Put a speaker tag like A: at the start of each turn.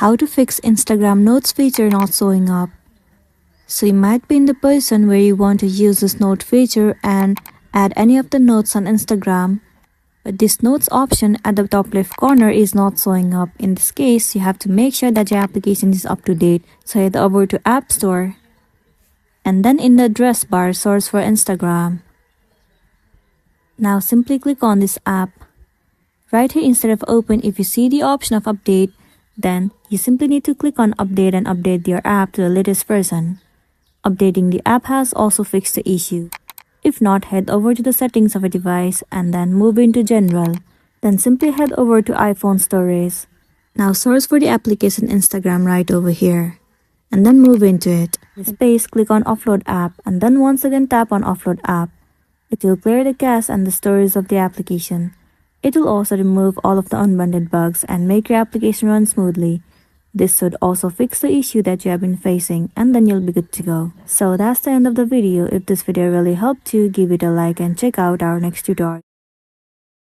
A: How to fix Instagram notes feature not showing up. So you might be in the position where you want to use this note feature and add any of the notes on Instagram, but this notes option at the top left corner is not showing up. In this case, you have to make sure that your application is up to date. So head over to App Store and then in the address bar search for Instagram. Now simply click on this app. Right here instead of open, if you see the option of update, then you simply need to click on update and update your app to the latest version. Updating the app has also fixed the issue. If not, head over to the settings of a device and then move into general. Then simply head over to iPhone storage. Now search for the application Instagram right over here. And then move into it. Space, click on Offload app and then once again tap on Offload app. It will clear the cache and the storage of the application. It will also remove all of the unwanted bugs and make your application run smoothly. This should also fix the issue that you have been facing and then you'll be good to go. So that's the end of the video. If this video really helped you, give it a like and check out our next tutorial.